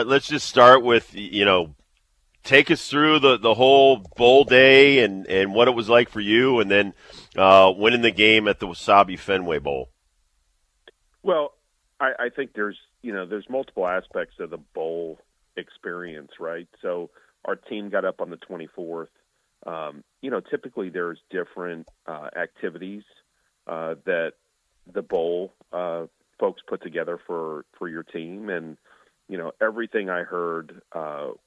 Let's just start with, take us through the whole bowl day and what it was like for you, and then winning the game at the Wasabi Fenway Bowl. Well, I think there's multiple aspects of the bowl experience, right? So our team got up on the 24th. Typically there's different activities that the bowl folks put together for your team, and everything I heard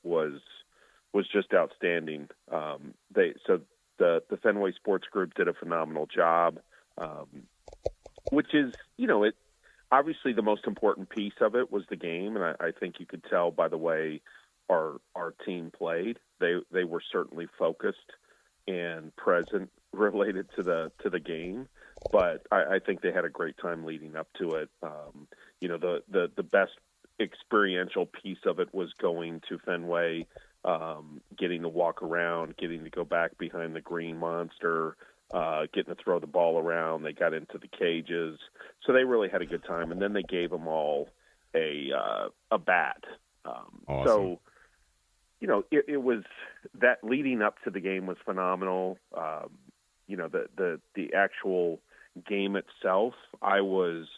was just outstanding. The Fenway Sports Group did a phenomenal job, which is it obviously the most important piece of it was the game, and I think you could tell by the way our team played. They were certainly focused and present related to the game, but I think they had a great time leading up to it. The best experiential piece of it was going to Fenway, getting to walk around, getting to go back behind the green monster, getting to throw the ball around. They got into the cages, so they really had a good time. And then they gave them all a bat. Awesome. So it was that leading up to the game was phenomenal. The actual game itself, I was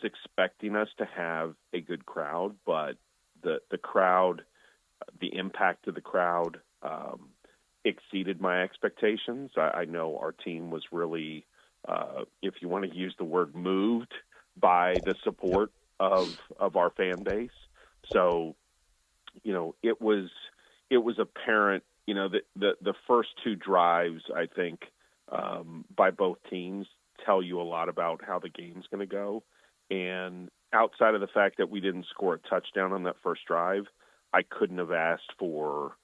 expecting us to have a good crowd, but the crowd, the impact of the crowd exceeded my expectations. I know our team was really, if you want to use the word, moved by the support of our fan base. So, it was apparent, the first two drives, I think, by both teams tell you a lot about how the game's going to go. And outside of the fact that we didn't score a touchdown on that first drive, I couldn't have asked for,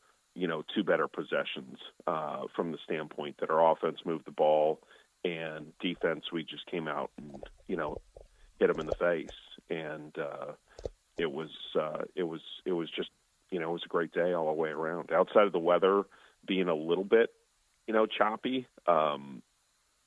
two better possessions from the standpoint that our offense moved the ball and defense, we just came out and, hit them in the face. And it was just, it was a great day all the way around. Outside of the weather being a little bit, choppy,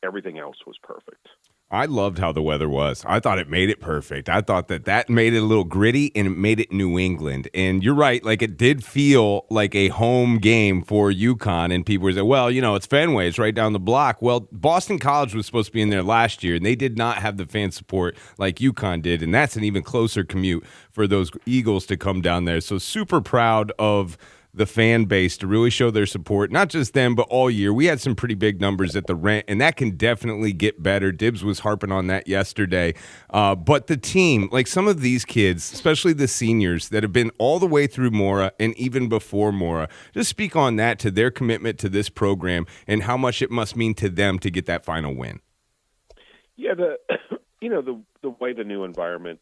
everything else was perfect. I loved how the weather was. I thought it made it perfect. I thought that made it a little gritty and it made it New England. And you're right, like it did feel like a home game for UConn. And people were saying, well, it's Fenway, it's right down the block. Well, Boston College was supposed to be in there last year, and they did not have the fan support like UConn did. And that's an even closer commute for those Eagles to come down there. So super proud of the fan base to really show their support, not just them, but all year. We had some pretty big numbers at the rent, and that can definitely get better. Dibbs was harping on that yesterday. But the team, like some of these kids, especially the seniors that have been all the way through Mora and even before Mora, just speak on that, to their commitment to this program and how much it must mean to them to get that final win. Yeah, the way the new environment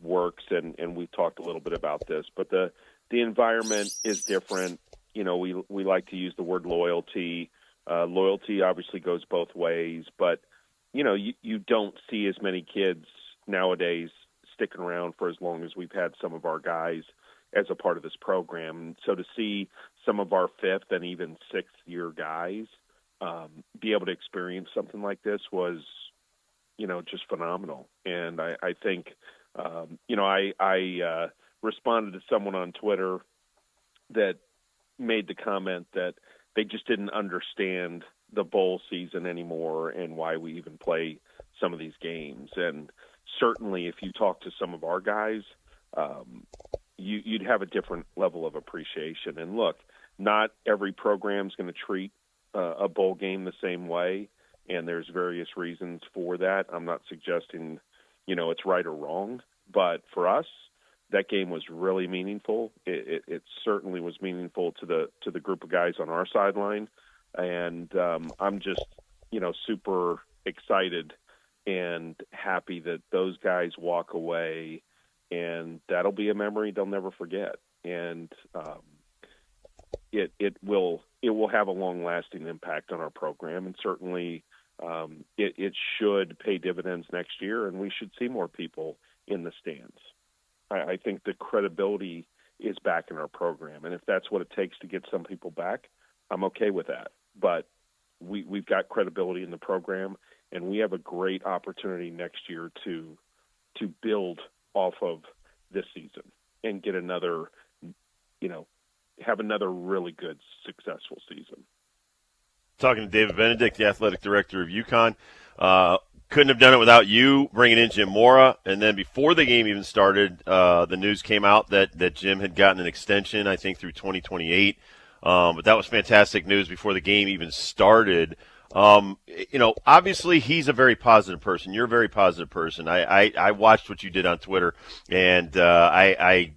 works, and we've talked a little bit about this, but the environment is different. We like to use the word loyalty. Loyalty obviously goes both ways, but you don't see as many kids nowadays sticking around for as long as we've had some of our guys as a part of this program. So to see some of our fifth and even sixth year guys be able to experience something like this was, just phenomenal. And I think, I responded to someone on Twitter that made the comment that they just didn't understand the bowl season anymore and why we even play some of these games. And certainly if you talk to some of our guys, you'd have a different level of appreciation. And look, not every program's going to treat a bowl game the same way, and there's various reasons for that. I'm not suggesting, it's right or wrong, but for us, that game was really meaningful. It certainly was meaningful to the group of guys on our sideline, and I'm just super excited and happy that those guys walk away, and that'll be a memory they'll never forget. And it will have a long lasting impact on our program, and certainly it should pay dividends next year, and we should see more people in the stands. I think the credibility is back in our program, and if that's what it takes to get some people back, I'm okay with that. But we've got credibility in the program, and we have a great opportunity next year to build off of this season. get another, have another really good, successful season. Talking to David Benedict, the athletic director of Uconn. Couldn't have done it without you bringing in Jim Mora. And then before the game even started, the news came out that Jim had gotten an extension, I think, through 2028. But that was fantastic news before the game even started. Obviously he's a very positive person. You're a very positive person. I watched what you did on Twitter, and I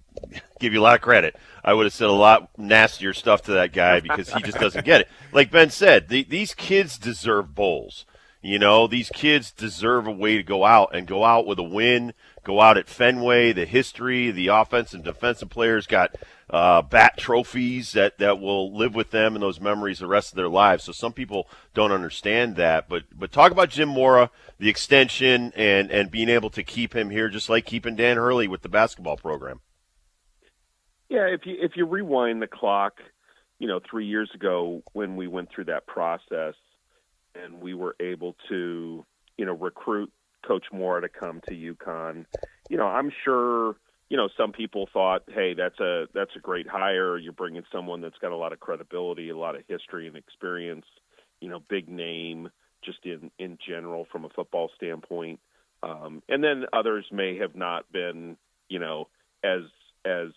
give you a lot of credit. I would have said a lot nastier stuff to that guy because he just doesn't get it. Like Ben said, these kids deserve bowls. These kids deserve a way to go out with a win, go out at Fenway. The history, the offensive and defensive players got bat trophies that will live with them and those memories the rest of their lives. So some people don't understand that. But talk about Jim Mora, the extension, and being able to keep him here, just like keeping Dan Hurley with the basketball program. Yeah, if you rewind the clock, 3 years ago when we went through that process and we were able to, recruit Coach Mora to come to Uconn, I'm sure, some people thought, hey, that's a great hire. You're bringing someone that's got a lot of credibility, a lot of history and experience, big name just in general from a football standpoint. And then others may have not been, as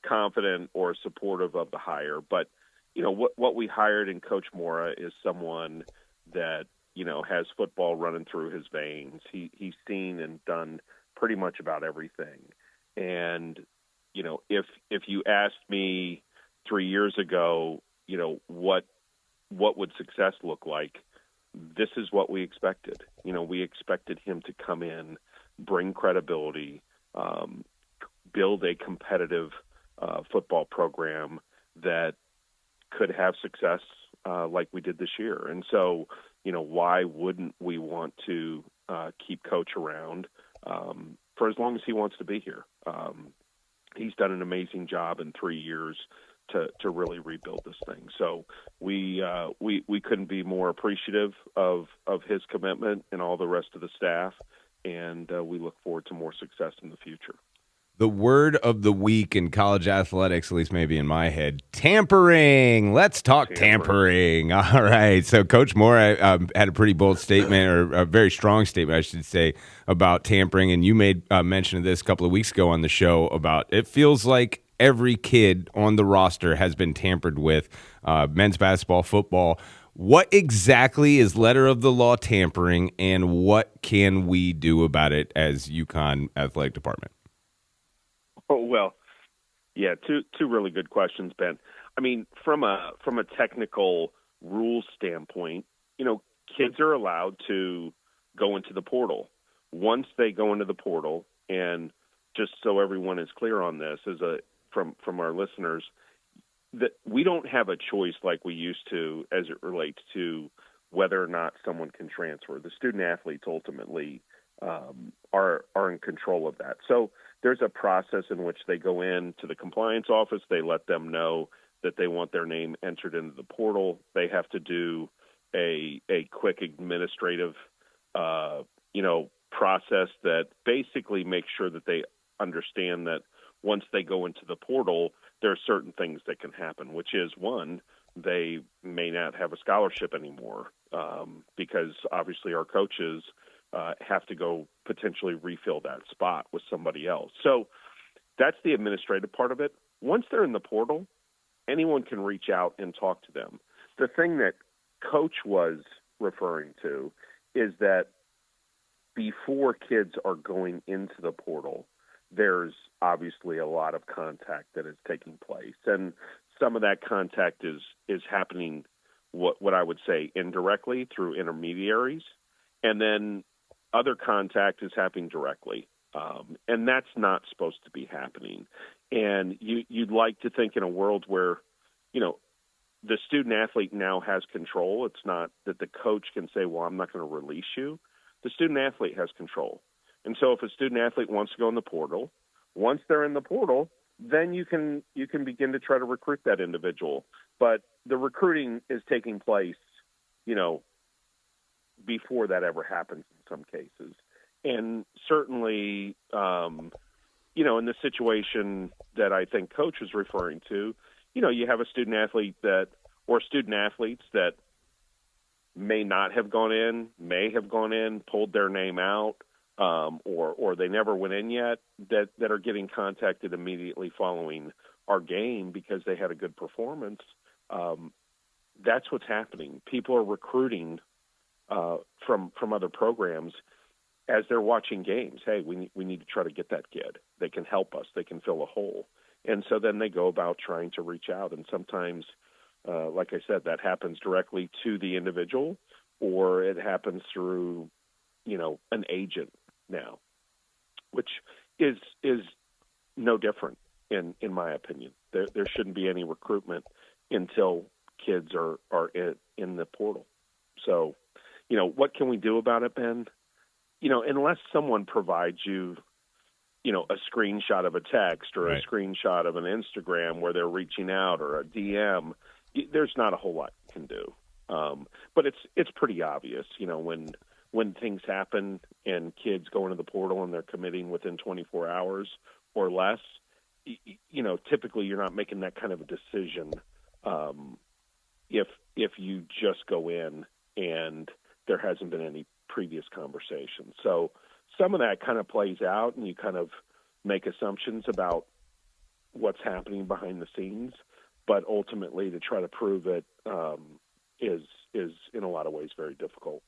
confident or supportive of the hire. But, what we hired in Coach Mora is someone that, has football running through his veins. He's seen and done pretty much about everything. And, if you asked me 3 years ago, what would success look like, this is what we expected. We expected him to come in, bring credibility, build a competitive football program that could have success like we did this year. And so, why wouldn't we want to keep Coach around for as long as he wants to be here? He's done an amazing job in 3 years to really rebuild this thing. So we couldn't be more appreciative of his commitment and all the rest of the staff, and we look forward to more success in the future. The word of the week in college athletics, at least maybe in my head, tampering. Let's talk tampering. All right. So Coach Mora had a pretty bold statement, or a very strong statement, I should say, about tampering. And you made mention of this a couple of weeks ago on the show about it feels like every kid on the roster has been tampered with, men's basketball, football. What exactly is letter of the law tampering, and what can we do about it as Uconn athletic department? Oh, well, yeah, two really good questions, Ben. I mean, from a technical rules standpoint, kids are allowed to go into the portal. Once they go into the portal, and just so everyone is clear on this, from our listeners, that we don't have a choice like we used to as it relates to whether or not someone can transfer. The student athletes ultimately are in control of that. So there's a process in which they go in to the compliance office. They let them know that they want their name entered into the portal. They have to do a quick administrative, process that basically makes sure that they understand that once they go into the portal, there are certain things that can happen, which is, one, they may not have a scholarship anymore because obviously our coaches have to go potentially refill that spot with somebody else. So that's the administrative part of it. Once they're in the portal, anyone can reach out and talk to them. The thing that Coach was referring to is that before kids are going into the portal, there's obviously a lot of contact that is taking place. And some of that contact is happening, what I would say, indirectly through intermediaries. And then other contact is happening directly. And that's not supposed to be happening. And you'd like to think in a world where, the student athlete now has control. It's not that the coach can say, well, I'm not going to release you. The student athlete has control. And so if a student athlete wants to go in the portal, once they're in the portal, then you can begin to try to recruit that individual. But the recruiting is taking place, before that ever happens in some cases. And certainly, in the situation that I think Coach was referring to, you have a student athlete or student athletes that may not have gone in, may have gone in, pulled their name out, or they never went in yet, that are getting contacted immediately following our game because they had a good performance. That's what's happening. People are recruiting from other programs as they're watching games. Hey, we need to try to get that kid. They can help us. They can fill a hole. And so then they go about trying to reach out. And sometimes, like I said, that happens directly to the individual, or it happens through, an agent now, which is no different in my opinion. There shouldn't be any recruitment until kids are in the portal. So, what can we do about it, Ben? Unless someone provides you, a screenshot of a text or right. a screenshot of an Instagram where they're reaching out, or a DM, there's not a whole lot you can do. But it's pretty obvious, when things happen and kids go into the portal and they're committing within 24 hours or less, typically you're not making that kind of a decision if you just go in and there hasn't been any previous conversation. So some of that kind of plays out, and you kind of make assumptions about what's happening behind the scenes, but ultimately to try to prove it is in a lot of ways very difficult.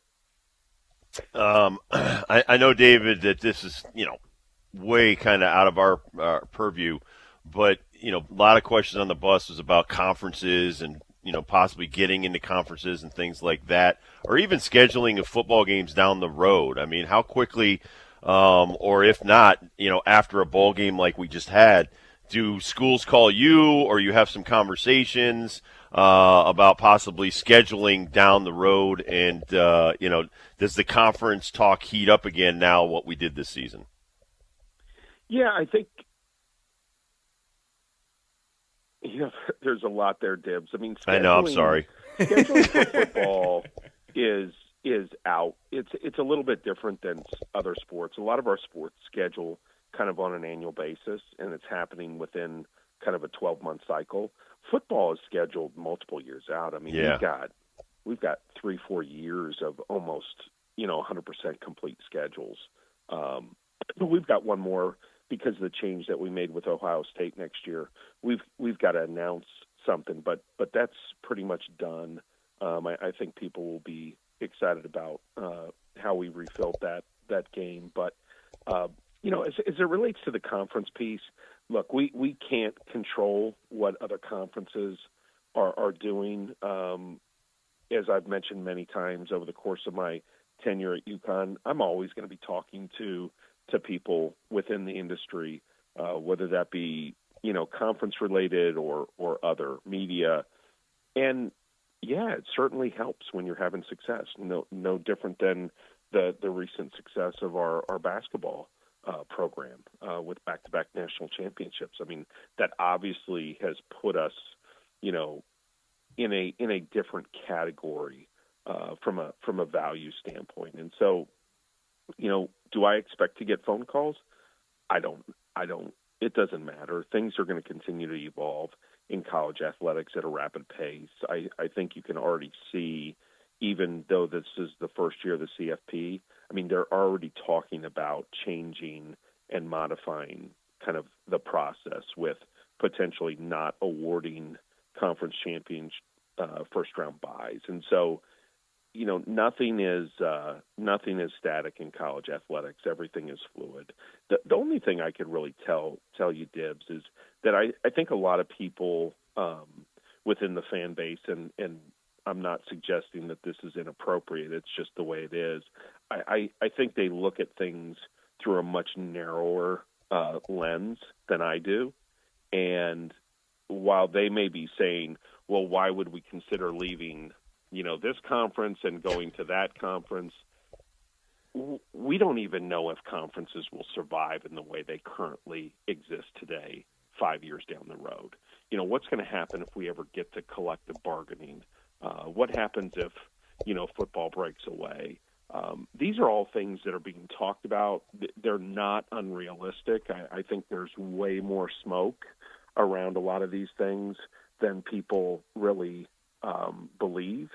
I know, David, that this is, way kind of out of our purview, but, a lot of questions on the bus was about conferences and, possibly getting into conferences and things like that, or even scheduling of football games down the road. I mean, how quickly, or if not, after a bowl game like we just had, do schools call you, or you have some conversations about possibly scheduling down the road? And, does the conference talk heat up again now, what we did this season? Yeah, I think, there's a lot there, Dibs. I mean, I know, I'm sorry. Scheduling for football is out. It's a little bit different than other sports. A lot of our sports schedule kind of on an annual basis, and it's happening within kind of a 12-month cycle. Football is scheduled multiple years out. I mean, yeah. we've got 3-4 years of almost 100% complete schedules. We've got one more because of the change that we made with Ohio State next year. We've got to announce something, but that's pretty much done. I think people will be excited about how we refilled that game. But as it relates to the conference piece, look, we can't control what other conferences are doing. As I've mentioned many times over the course of my tenure at Uconn, I'm always going to be talking to people within the industry, whether that be, conference related or other media. And yeah, it certainly helps when you're having success. No different than the recent success of our basketball program with back-to-back national championships. I mean, that obviously has put us, in a different category from a value standpoint. And so, do I expect to get phone calls? I don't. It doesn't matter. Things are going to continue to evolve in college athletics at a rapid pace. I think you can already see, even though this is the first year of the CFP, I mean, they're already talking about changing and modifying kind of the process with potentially not awarding conference champions first-round buys. And so, nothing is static in college athletics. Everything is fluid. The only thing I could really tell you, Dibs, is that I think a lot of people within the fan base, and I'm not suggesting that this is inappropriate, it's just the way it is. I think they look at things through a much narrower lens than I do. And while they may be saying, well, why would we consider leaving this conference and going to that conference, we don't even know if conferences will survive in the way they currently exist today 5 years down the road. What's going to happen if we ever get to collective bargaining? What happens if, football breaks away? These are all things that are being talked about. They're not unrealistic. I think there's way more smoke around a lot of these things than people really believe.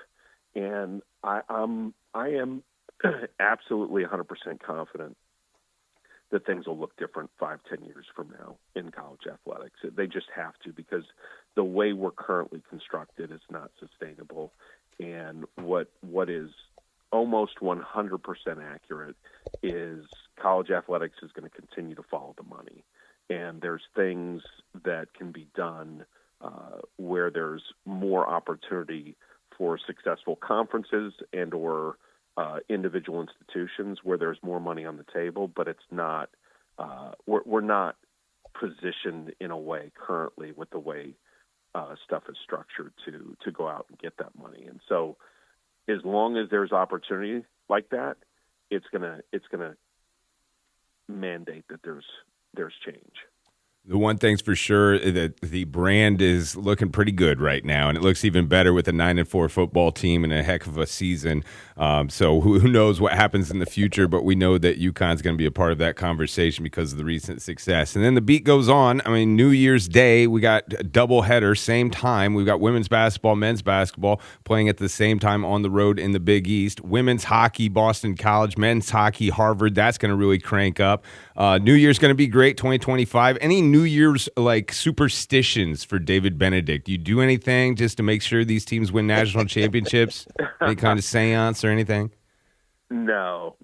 And I am absolutely 100% confident that things will look different 5-10 years from now in college athletics. They just have to, because the way we're currently constructed is not sustainable. And what is almost 100% accurate is college athletics is going to continue to follow the money. And there's things that can be done where there's more opportunity for successful conferences and or individual institutions where there's more money on the table, but it's not. We're not positioned in a way currently with the way stuff is structured to go out and get that money. And so, as long as there's opportunity like that, it's gonna mandate that there's change. The one thing's for sure that the brand is looking pretty good right now, and it looks even better with a 9-4 football team and a heck of a season. So who knows what happens in the future, but we know that UConn's going to be a part of that conversation because of the recent success. And then the beat goes on. I mean, New Year's Day, we got a double header, same time. We've got women's basketball, men's basketball playing at the same time on the road in the Big East. Women's hockey, Boston College, men's hockey, Harvard. That's going to really crank up. New Year's going to be great, 2025. Any New Year's like superstitions for David Benedict? Do you do anything just to make sure these teams win national championships? Any kind of seance or anything? No.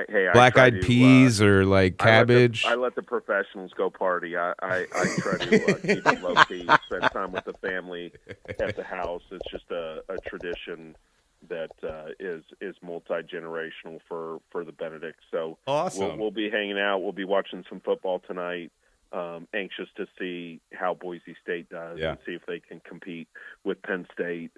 Hey, Black-eyed peas or like cabbage? I let the professionals go party. I try to keep it low key, spend time with the family at the house. It's just a tradition that is multi-generational for the Benedict. So awesome. We'll be hanging out. We'll be watching some football tonight. Anxious to see how Boise State does and see if they can compete with Penn State.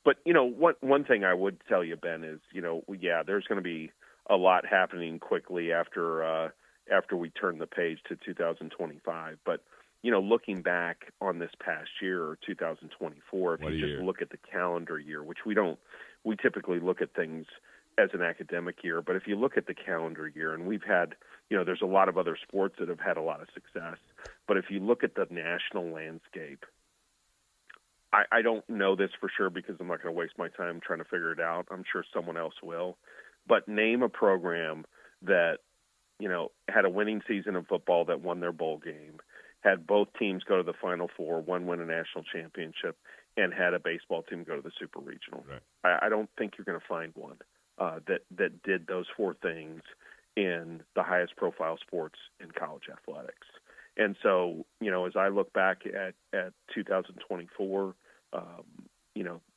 But, one thing I would tell you, Ben, is, there's going to be a lot happening quickly after we turn the page to 2025. But, looking back on this past year, or 2024, if you just look at the calendar year, which we typically look at things as an academic year, but if you look at the calendar year, and we've had, there's a lot of other sports that have had a lot of success, but if you look at the national landscape, I don't know this for sure because I'm not going to waste my time trying to figure it out. I'm sure someone else will, but name a program that, had a winning season of football that won their bowl game, had both teams go to the Final Four, one win a national championship, and had a baseball team go to the Super Regional. Right. I don't think you're going to find one that did those four things in the highest profile sports in college athletics. And so, as I look back at 2024,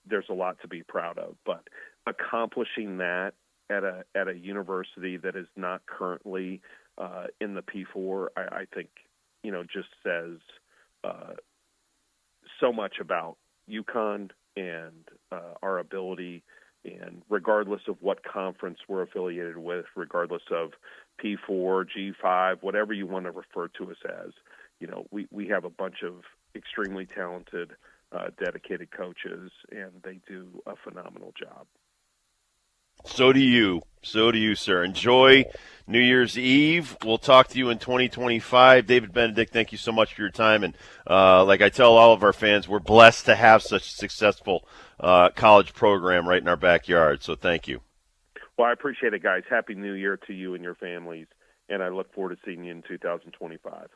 there's a lot to be proud of. But accomplishing that at a university that is not currently in the P4, I think, just says so much about Uconn and our ability. And regardless of what conference we're affiliated with, regardless of P4, G5, whatever you want to refer to us as, we have a bunch of extremely talented, dedicated coaches, and they do a phenomenal job. So do you, sir. Enjoy New Year's Eve. We'll talk to you in 2025. David Benedict, thank you so much for your time. And like I tell all of our fans, we're blessed to have such a successful college program right in our backyard. So thank you. Well, I appreciate it, guys. Happy New Year to you and your families, and I look forward to seeing you in 2025.